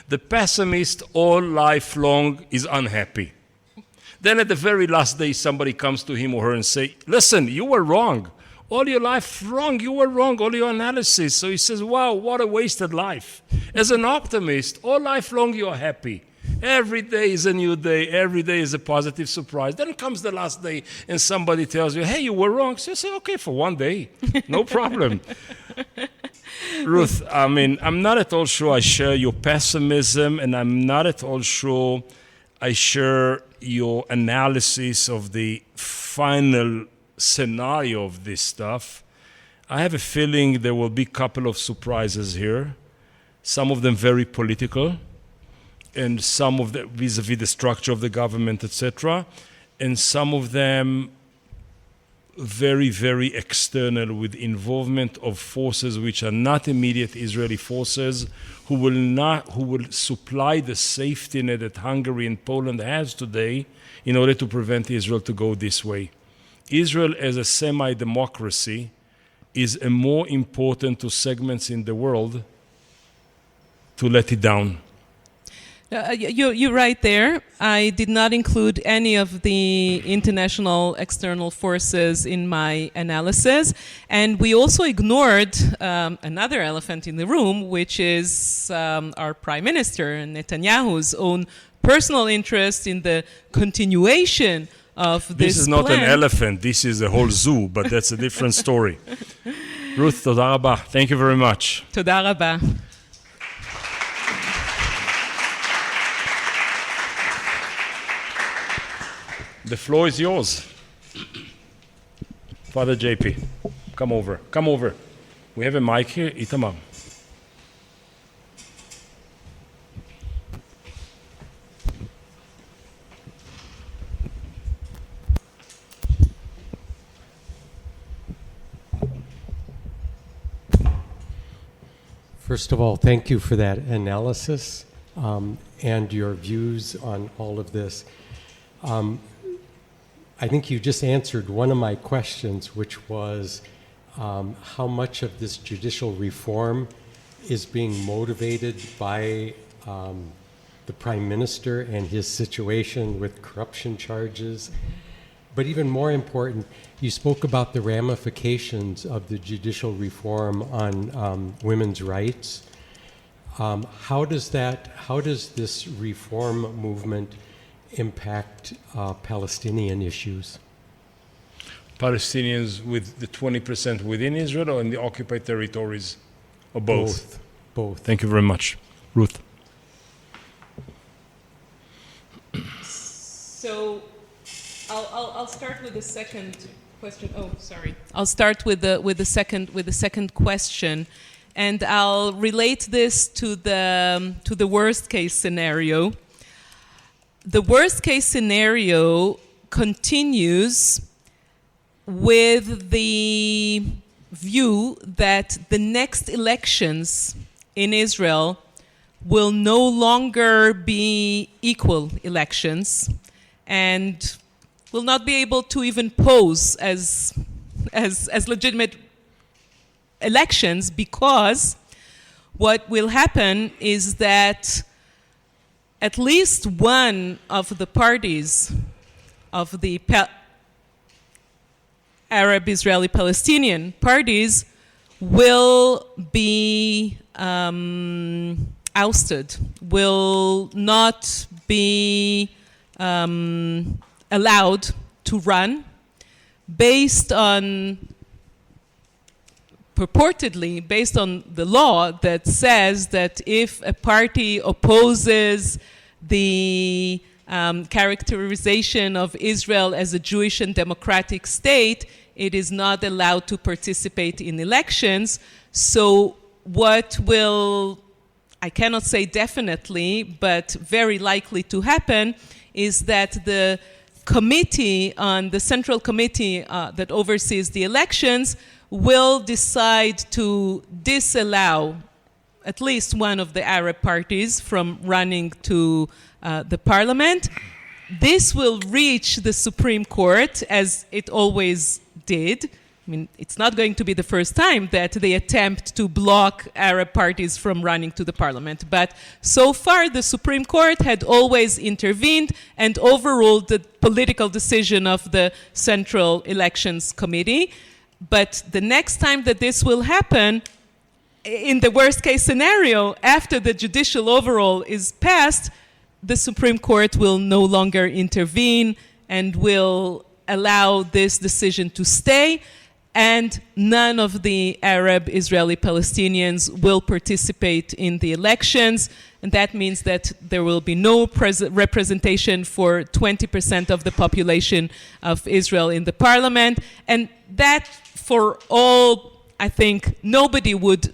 The pessimist all life long is unhappy. Then at the very last day, somebody comes to him or her and say, listen, you were wrong. All your life wrong, you were wrong, all your analysis. So he says, wow, what a wasted life. As an optimist, all life long you're happy. Every day is a new day, every day is a positive surprise. Then comes the last day and somebody tells you, hey, you were wrong. So you say, okay, for one day, no problem. Ruth, I mean, I'm not at all sure I share your pessimism, and I'm not at all sure I share your analysis of the final scenario of this stuff. I have a feeling there will be a couple of surprises here, some of them very political, and some of them vis-a-vis the structure of the government, etc., and some of them very, very external, with involvement of forces which are not immediate Israeli forces, who will supply the safety net that Hungary and Poland has today in order to prevent Israel to go this way. Israel as a semi-democracy is more important to segments in the world to let it down. You're right there. I did not include any of the international external forces in my analysis. And we also ignored another elephant in the room, which is our Prime Minister, Netanyahu's own personal interest in the continuation of this This is not plan. an elephant, this is a whole zoo, but that's a different story. Ruth, toda rabba. Thank you very much. תודה רבה. The floor is yours. Father JP, come over. Come over. We have a mic here. Itamar. First of all, thank you for that analysis and your views on all of this. I think you just answered one of my questions, which was how much of this judicial reform is being motivated by the Prime Minister and his situation with corruption charges. But even more important, you spoke about the ramifications of the judicial reform on women's rights. How does this reform movement impact Palestinian issues? Palestinians with the 20% within Israel or in the occupied territories? Or both? Both. Thank you very much. Ruth. So I'll start with the second question. Oh, sorry. I'll start with the second question, and I'll relate this to the worst case scenario. The worst case scenario continues with the view that the next elections in Israel will no longer be equal elections and will not be able to even pose as legitimate elections, because what will happen is that at least one of the parties of the Arab, Israeli, Palestinian parties will be ousted, will not be allowed to run purportedly based on the law that says that if a party opposes the characterization of Israel as a Jewish and democratic state, it is not allowed to participate in elections. So what will, I cannot say definitely, but very likely to happen, is that the Central Committee that oversees the elections will decide to disallow at least one of the Arab parties from running to the parliament. This will reach the Supreme Court, as it always did. I mean, it's not going to be the first time that they attempt to block Arab parties from running to the parliament. But so far, the Supreme Court had always intervened and overruled the political decision of the Central Elections Committee. But the next time that this will happen, in the worst case scenario, after the judicial overhaul is passed, the Supreme Court will no longer intervene and will allow this decision to stay, and none of the Arab, Israeli, Palestinians will participate in the elections. And that means that there will be no representation for 20% of the population of Israel in the parliament. And that, for all, I think, nobody would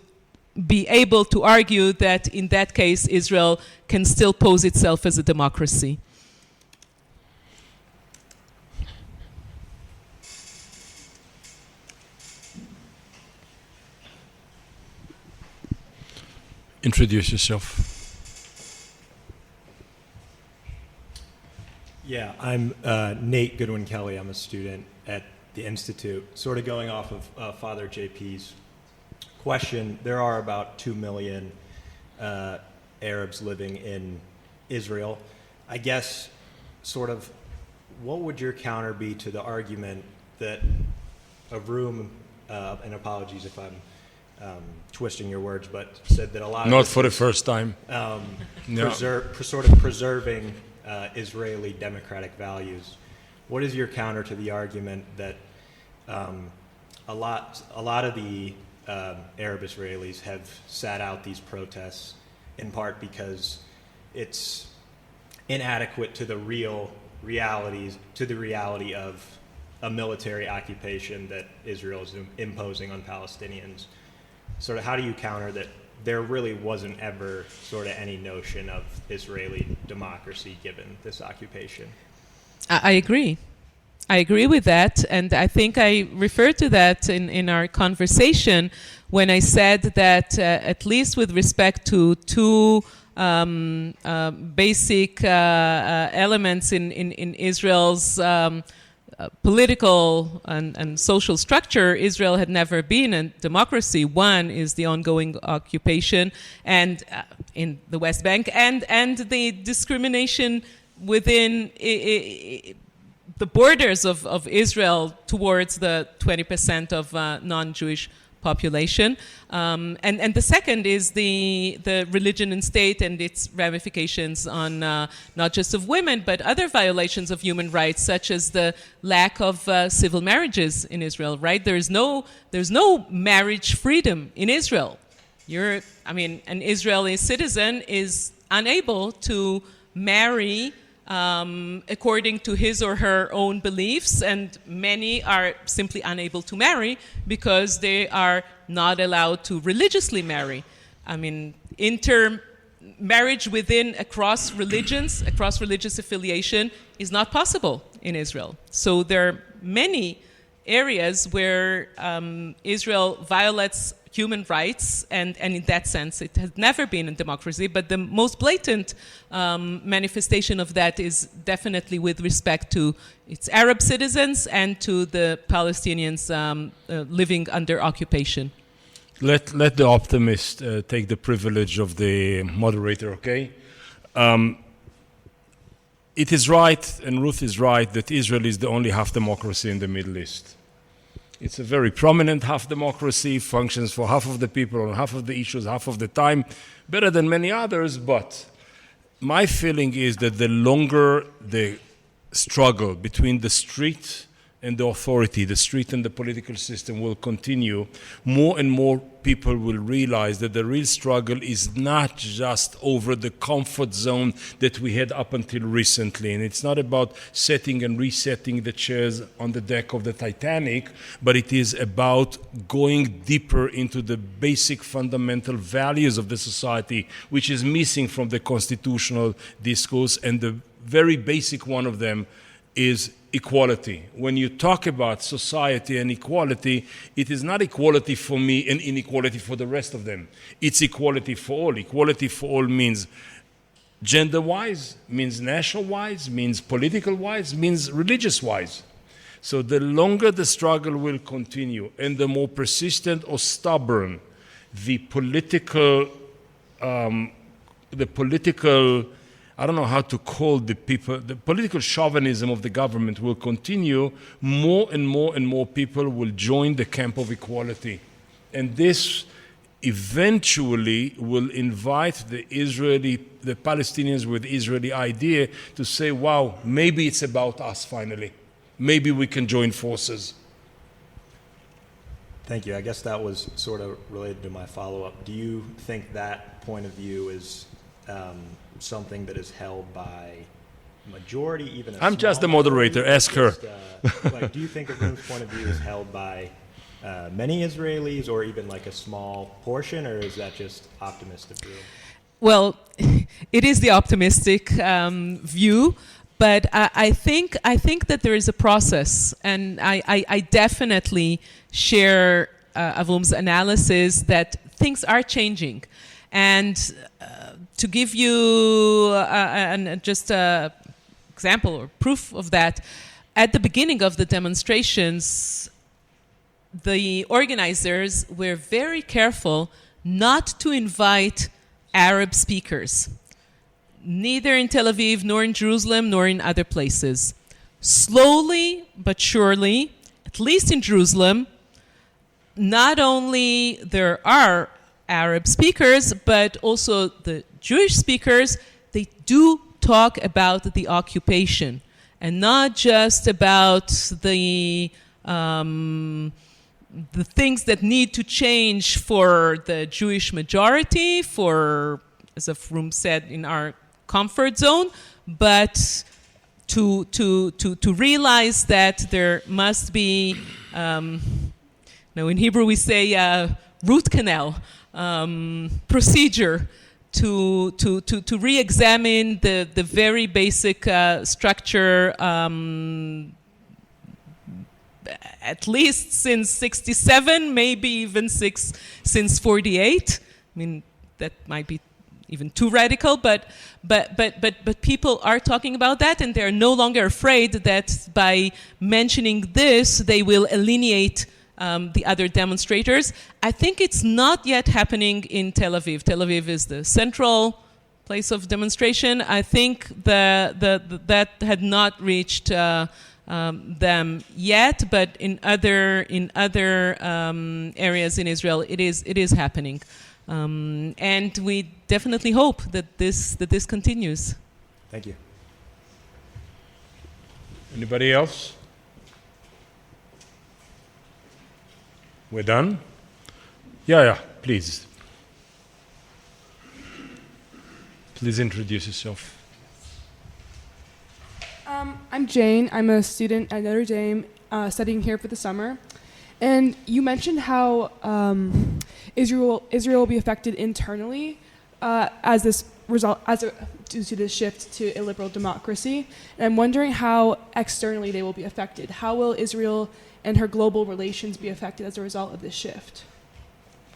be able to argue that in that case Israel can still pose itself as a democracy. Introduce yourself. Yeah, I'm Nate Goodwin Kelly. I'm a student at the Institute. Sort of going off of Father JP's question, there are about 2 million Arabs living in Israel. I guess, sort of, what would your counter be to the argument that Avrum, and apologies if I'm twisting your words, but said that a lot of Not this for the is, first time. No. sort of preserving Israeli democratic values. What is your counter to the argument that a lot of the Arab Israelis have sat out these protests in part because it's inadequate to the reality of a military occupation that Israel is imposing on Palestinians? Sort of, how do you counter that there really wasn't ever sort of any notion of Israeli democracy given this occupation? I agree. I agree with that, and I think I referred to that in our conversation when I said that at least with respect to two basic elements in Israel's political and social structure, Israel had never been a democracy. One is the ongoing occupation and in the West Bank, and the discrimination within the borders of Israel towards the 20% of non-Jewish population. And the second is the religion and state and its ramifications on not just of women, but other violations of human rights, such as the lack of civil marriages in Israel, right? There's no marriage freedom in Israel. An Israeli citizen is unable to marry according to his or her own beliefs, and many are simply unable to marry because they are not allowed to religiously marry. Marriage within across religions, across religious affiliation is not possible in Israel. So there are many areas where Israel violates human rights, and in that sense it has never been a democracy, but the most blatant manifestation of that is definitely with respect to its Arab citizens and to the Palestinians living under occupation. Let the optimist take the privilege of the moderator, okay? It is right, and Ruth is right, that Israel is the only half democracy in the Middle East. It's a very prominent half democracy, functions for half of the people on half of the issues, half of the time, better than many others, but my feeling is that the longer the struggle between the street and the authority, the street and the political system will continue, more and more people will realize that the real struggle is not just over the comfort zone that we had up until recently. And it's not about setting and resetting the chairs on the deck of the Titanic, but it is about going deeper into the basic fundamental values of the society, which is missing from the constitutional discourse. And the very basic one of them is equality. When you talk about society and equality, it is not equality for me and inequality for the rest of them. It's equality for all. Equality for all means gender-wise, means national-wise, means political-wise, means religious-wise. So the longer the struggle will continue and the more persistent or stubborn the political I don't know how to call the political chauvinism of the government will continue, more and more and more people will join the camp of equality. And this eventually will invite the Palestinians with the Israeli idea to say, wow, maybe it's about us finally. Maybe we can join forces. Thank you. I guess that was sort of related to my follow-up. Do you think that point of view is something that is held by majority, even a I'm just the moderator, ask her. Do you think Avrum's point of view is held by many Israelis or even like a small portion, or is that just optimistic view? Well, it is the optimistic view, but I think that there is a process, and I definitely share Avrum's analysis that things are changing. And to give you just an example or proof of that, at the beginning of the demonstrations, the organizers were very careful not to invite Arab speakers. neither in Tel Aviv, nor in Jerusalem, nor in other places. Slowly but surely, at least in Jerusalem, not only there are Arab speakers, but also the Jewish speakers, they do talk about the occupation and not just about the things that need to change for the Jewish majority, for, as Avrum said, in our comfort zone, but to realize that there must be, in Hebrew we say root canal procedure to re-examine the very basic structure, at least since 67, maybe even since 48. I mean, that might be even too radical, but people are talking about that, and they're no longer afraid that by mentioning this, they will alienate the other demonstrators. I think it's not yet happening in Tel Aviv. Tel Aviv is the central place of demonstration. I think that had not reached them yet, but in other areas in Israel, it is happening, and we definitely hope that this continues. Thank you. Anybody else? We're done? Yeah, please. Please introduce yourself. I'm Jane. I'm a student at Notre Dame, studying here for the summer. And you mentioned how Israel will be affected internally due to this shift to illiberal democracy. And I'm wondering how externally they will be affected. How will Israel and her global relations be affected as a result of this shift?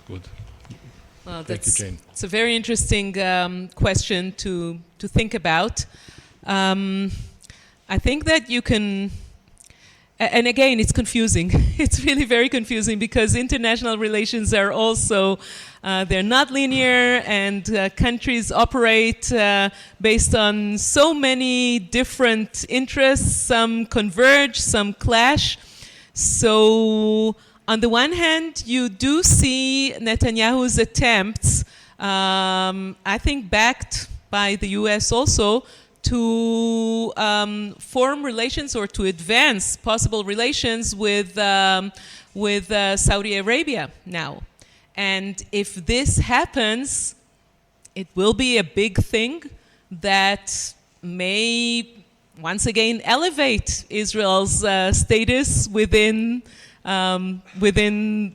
Good. Well, Thank you, Jane. It's a very interesting question to think about. I think that you can, and again, it's confusing. It's really very confusing because international relations are also, they're not linear, and countries operate based on so many different interests. Some converge, some clash. So on the one hand, you do see Netanyahu's attempts, I think backed by the US also, to form relations or to advance possible relations with Saudi Arabia now. And if this happens, it will be a big thing that may once again elevate Israel's status within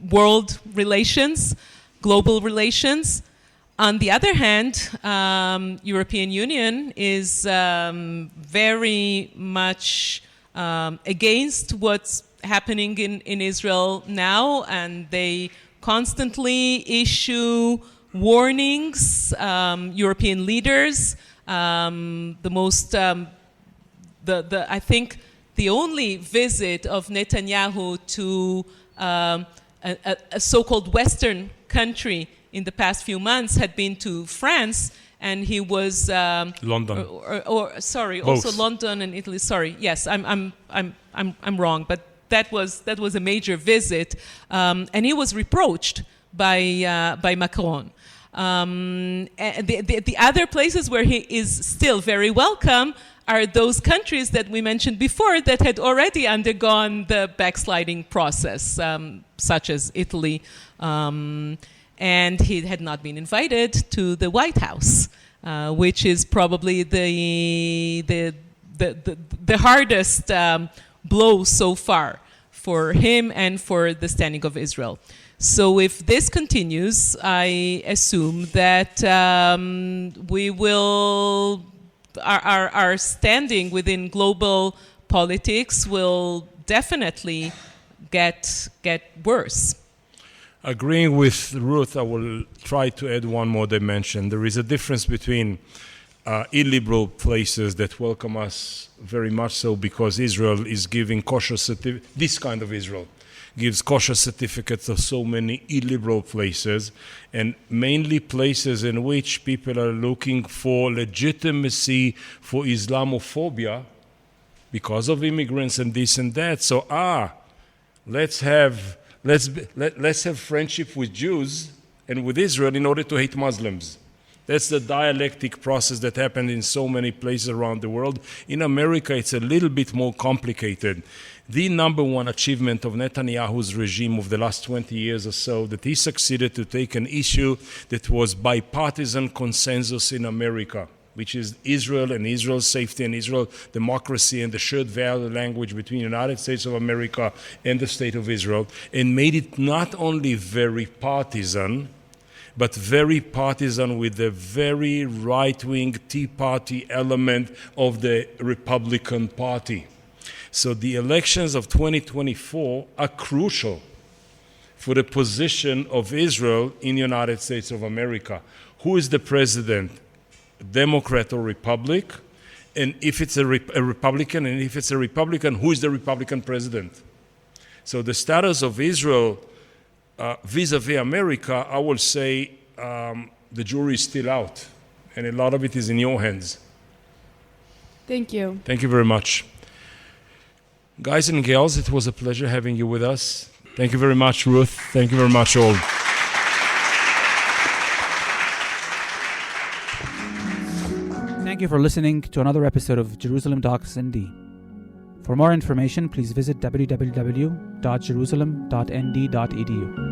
world relations, global relations. On the other hand, European Union is very much against what's happening in Israel now, and they constantly issue warnings. European leaders, I think the only visit of Netanyahu to a so-called Western country in the past few months had been to France, and he was London. Also London and Italy. Sorry, yes, I'm wrong, but that was a major visit, and he was reproached by Macron. And the other places where he is still very welcome are those countries that we mentioned before that had already undergone the backsliding process, such as Italy. And he had not been invited to the White House, which is probably the hardest blow so far for him and for the standing of Israel. So if this continues, I assume that we will, our standing within global politics will definitely get worse. Agreeing with Ruth, I will try to add one more dimension. There is a difference between illiberal places that welcome us very much so because Israel is giving kosher certificate, this kind of Israel, gives kosher certificates to so many illiberal places, and mainly places in which people are looking for legitimacy for Islamophobia because of immigrants and this and that. So let's have friendship with Jews and with Israel in order to hate Muslims. That's the dialectic process that happened in so many places around the world. In America, it's a little bit more complicated. The number one achievement of Netanyahu's regime of the last 20 years or so, that he succeeded to take an issue that was bipartisan consensus in America, which is Israel and Israel's safety and Israel's democracy and the shared value language between the United States of America and the State of Israel, and made it not only very partisan, but very partisan with the very right-wing Tea Party element of the Republican Party. So the elections of 2024 are crucial for the position of Israel in the United States of America. Who is the president, Democrat or Republic? And if it's a Republican, and if it's a Republican, who is the Republican president? So the status of Israel vis-a-vis America, I will say the jury is still out, and a lot of it is in your hands. Thank you. Thank you very much. Guys and girls, it was a pleasure having you with us. Thank you very much, Ruth. Thank you very much, all. Thank you for listening to another episode of Jerusalem Docs ND. For more information, please visit www.jerusalem.nd.edu.